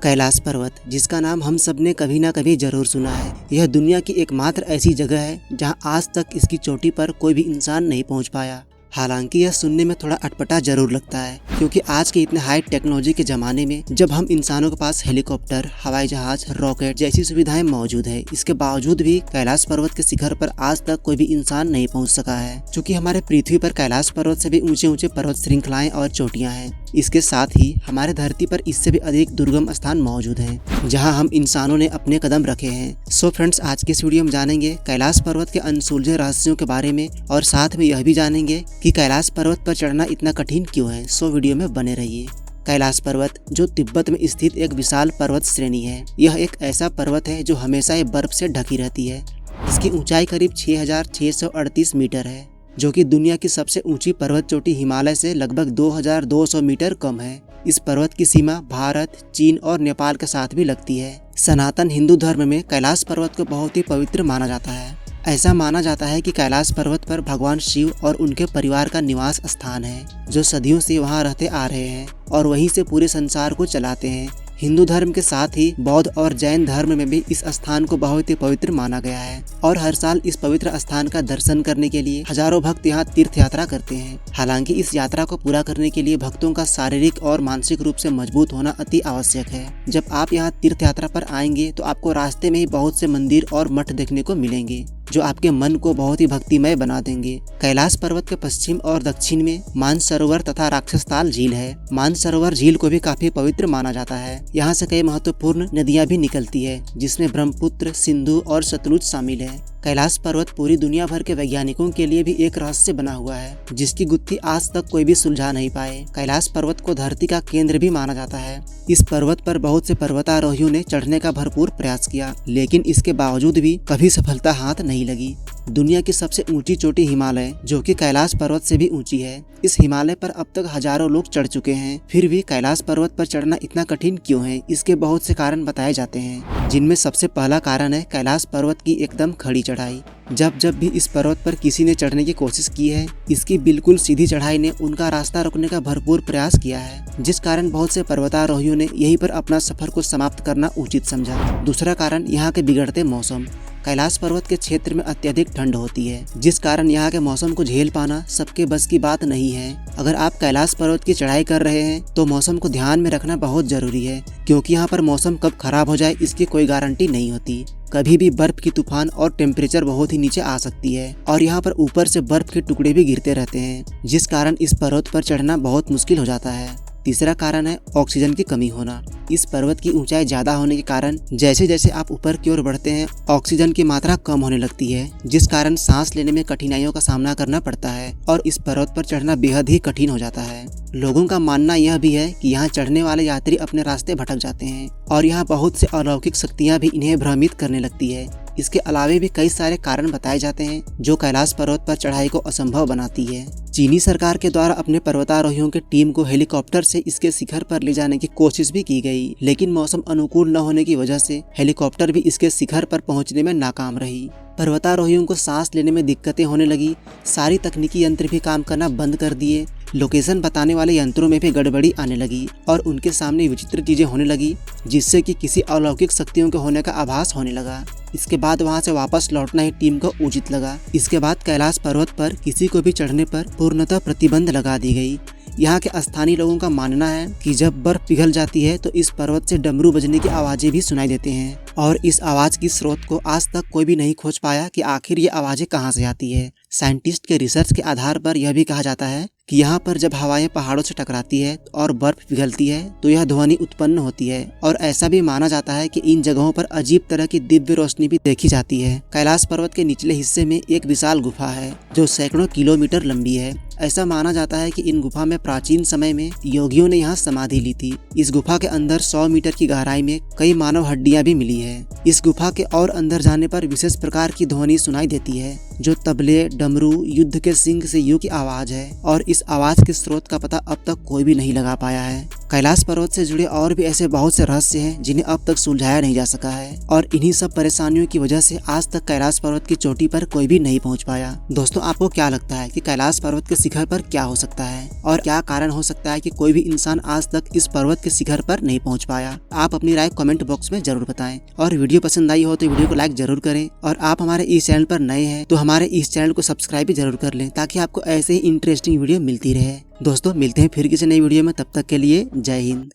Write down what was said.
कैलाश पर्वत, जिसका नाम हम सब ने कभी ना कभी जरूर सुना है। यह दुनिया की एकमात्र ऐसी जगह है जहां आज तक इसकी चोटी पर कोई भी इंसान नहीं पहुंच पाया। हालांकि यह सुनने में थोड़ा अटपटा जरूर लगता है, क्योंकि आज के इतने हाई टेक्नोलॉजी के ज़माने में जब हम इंसानों के पास हेलीकॉप्टर, हवाई जहाज, रॉकेट जैसी सुविधाएं मौजूद है, इसके बावजूद भी कैलाश पर्वत के शिखर पर आज तक कोई भी इंसान नहीं पहुंच सका है। क्योंकि हमारे पृथ्वी पर कैलाश पर्वत से भी ऊंचे ऊंचे पर्वत श्रृंखलाएं और चोटियां हैं। इसके साथ ही हमारे धरती पर इससे भी अधिक दुर्गम स्थान मौजूद हैं, जहां हम इंसानों ने अपने कदम रखे हैं। सो फ्रेंड्स, आज के इस वीडियो में जानेंगे कैलाश पर्वत के अनसुलझे रहस्यों के बारे में, और साथ में यह भी जानेंगे कि कैलाश पर्वत पर चढ़ना इतना कठिन क्यों है। सो वीडियो में बने रहिए। कैलाश पर्वत, जो तिब्बत में स्थित एक विशाल पर्वत श्रेणी है, यह एक ऐसा पर्वत है जो हमेशा ही बर्फ से ढकी रहती है। इसकी ऊंचाई करीब 6638 मीटर है, जो कि दुनिया की सबसे ऊंची पर्वत चोटी हिमालय से लगभग 2200 मीटर कम है। इस पर्वत की सीमा भारत, चीन और नेपाल के साथ भी लगती है। सनातन हिंदू धर्म में कैलाश पर्वत को बहुत ही पवित्र माना जाता है। ऐसा माना जाता है कि कैलाश पर्वत पर भगवान शिव और उनके परिवार का निवास स्थान है, जो सदियों से वहां रहते आ रहे हैं और वहीं से पूरे संसार को चलाते हैं। हिंदू धर्म के साथ ही बौद्ध और जैन धर्म में भी इस स्थान को बहुत ही पवित्र माना गया है, और हर साल इस पवित्र स्थान का दर्शन करने के लिए हजारों भक्त यहाँ तीर्थ यात्रा करते हैं। हालांकि इस यात्रा को पूरा करने के लिए भक्तों का शारीरिक और मानसिक रूप से मजबूत होना अति आवश्यक है। जब आप यहाँ तीर्थ यात्रा पर आएंगे तो आपको रास्ते में ही बहुत से मंदिर और मठ देखने को मिलेंगे, जो आपके मन को बहुत ही भक्तिमय बना देंगे। कैलाश पर्वत के पश्चिम और दक्षिण में मानसरोवर तथा राक्षसताल झील है। मानसरोवर झील को भी काफी पवित्र माना जाता है। यहाँ से कई महत्वपूर्ण नदियां भी निकलती है, जिसमें ब्रह्मपुत्र, सिंधु और सतलुज शामिल है। कैलाश पर्वत पूरी दुनिया भर के वैज्ञानिकों के लिए भी एक रहस्य बना हुआ है, जिसकी गुत्थी आज तक कोई भी सुलझा नहीं पाए। कैलाश पर्वत को धरती का केंद्र भी माना जाता है। इस पर्वत पर बहुत से पर्वतारोहियों ने चढ़ने का भरपूर प्रयास किया, लेकिन इसके बावजूद भी कभी सफलता हाथ नहीं लगी। दुनिया की सबसे ऊंची चोटी हिमालय, जो कि कैलाश पर्वत से भी ऊंची है, इस हिमालय पर अब तक हजारों लोग चढ़ चुके हैं। फिर भी कैलाश पर्वत पर चढ़ना इतना कठिन क्यों है, इसके बहुत से कारण बताए जाते हैं, जिनमें सबसे पहला कारण है कैलाश पर्वत की एकदम खड़ी चढ़ाई। जब भी इस पर्वत पर किसी ने चढ़ने की कोशिश की है, इसकी बिल्कुल सीधी चढ़ाई ने उनका रास्ता रोकने का भरपूर प्रयास किया है, जिस कारण बहुत से पर्वतारोहियों ने यहीं पर अपना सफर को समाप्त करना उचित समझा। दूसरा कारण यहाँ के बिगड़ते मौसम। कैलाश पर्वत के क्षेत्र में अत्यधिक ठंड होती है, जिस कारण यहाँ के मौसम को झेल पाना सबके बस की बात नहीं है। अगर आप कैलाश पर्वत की चढ़ाई कर रहे हैं तो मौसम को ध्यान में रखना बहुत जरूरी है, क्योंकि यहाँ पर मौसम कब खराब हो जाए इसकी कोई गारंटी नहीं होती। कभी भी बर्फ की तूफान और टेम्परेचर बहुत ही नीचे आ सकती है, और यहाँ पर ऊपर से बर्फ के टुकड़े भी गिरते रहते हैं, जिस कारण इस पर्वत पर चढ़ना बहुत मुश्किल हो जाता है। तीसरा कारण है ऑक्सीजन की कमी होना। इस पर्वत की ऊंचाई ज्यादा होने के कारण जैसे जैसे आप ऊपर की ओर बढ़ते हैं, ऑक्सीजन की मात्रा कम होने लगती है, जिस कारण सांस लेने में कठिनाइयों का सामना करना पड़ता है, और इस पर्वत पर चढ़ना बेहद ही कठिन हो जाता है। लोगों का मानना यह भी है कि यहाँ चढ़ने वाले यात्री अपने रास्ते भटक जाते हैं, और यहाँ बहुत से अलौकिक शक्तियाँ भी इन्हें भ्रमित करने लगती है। इसके अलावे भी कई सारे कारण बताए जाते हैं जो कैलाश पर्वत पर चढ़ाई को असंभव बनाती है। चीनी सरकार के द्वारा अपने पर्वतारोहियों की टीम को हेलीकॉप्टर से इसके शिखर पर ले जाने की कोशिश भी की गई, लेकिन मौसम अनुकूल न होने की वजह से हेलीकॉप्टर भी इसके शिखर पर पहुंचने में नाकाम रही। पर्वतारोहियों को सांस लेने में दिक्कतें होने लगी। सारी तकनीकी यंत्र भी काम करना बंद कर दिए। लोकेशन बताने वाले यंत्रों में भी गड़बड़ी आने लगी, और उनके सामने विचित्र चीजें होने लगी, जिससे कि किसी अलौकिक शक्तियों के होने का आभास होने लगा। इसके बाद वहां से वापस लौटना ही टीम को उचित लगा। इसके बाद कैलाश पर्वत पर किसी को भी चढ़ने पर पूर्णतः प्रतिबंध लगा दी गई। यहाँ के स्थानीय लोगों का मानना है कि जब बर्फ पिघल जाती है तो इस पर्वत से डमरू बजने की आवाजें भी सुनाई देते हैं, और इस आवाज की स्रोत को आज तक कोई भी नहीं खोज पाया कि आखिर ये आवाजें कहाँ से आती है। साइंटिस्ट के रिसर्च के आधार पर यह भी कहा जाता है कि यहाँ पर जब हवाएं पहाड़ों से टकराती है और बर्फ पिघलती है तो यह ध्वनि उत्पन्न होती है, और ऐसा भी माना जाता है कि इन जगहों पर अजीब तरह की दिव्य रोशनी भी देखी जाती है। कैलाश पर्वत के निचले हिस्से में एक विशाल गुफा है, जो सैकड़ों किलोमीटर लंबी है। ऐसा माना जाता है कि इन गुफा में प्राचीन समय में योगियों ने यहाँ समाधि ली थी। इस गुफा के अंदर 100 मीटर की गहराई में कई मानव हड्डियां भी मिली है। इस गुफा के और अंदर जाने पर विशेष प्रकार की ध्वनि सुनाई देती है, जो तबले, डमरू, युद्ध के सिंह से युग की आवाज है, और इस आवाज के स्रोत का पता अब तक कोई भी नहीं लगा पाया है। कैलाश पर्वत से जुड़े और भी ऐसे बहुत से रहस्य हैं जिन्हें अब तक सुलझाया नहीं जा सका है और इन्हीं सब परेशानियों की वजह से आज तक कैलाश पर्वत की चोटी पर कोई भी नहीं पहुंच पाया। दोस्तों, आपको क्या लगता है कि कैलाश पर्वत के शिखर पर क्या हो सकता है और क्या कारण हो सकता है कि कोई भी इंसान आज तक इस पर्वत के शिखर पर नहीं पहुंच पाया? आप अपनी राय कमेंट बॉक्स में जरूर बताएं और वीडियो पसंद आई हो तो वीडियो को लाइक जरूर करें और आप हमारे इस चैनल पर नए हैं तो हमारे इस चैनल को सब्सक्राइब भी जरूर कर लें ताकि आपको ऐसे ही इंटरेस्टिंग वीडियो मिलती रहे। दोस्तों, मिलते हैं फिर किसी नई वीडियो में, तब तक के लिए जय हिंद।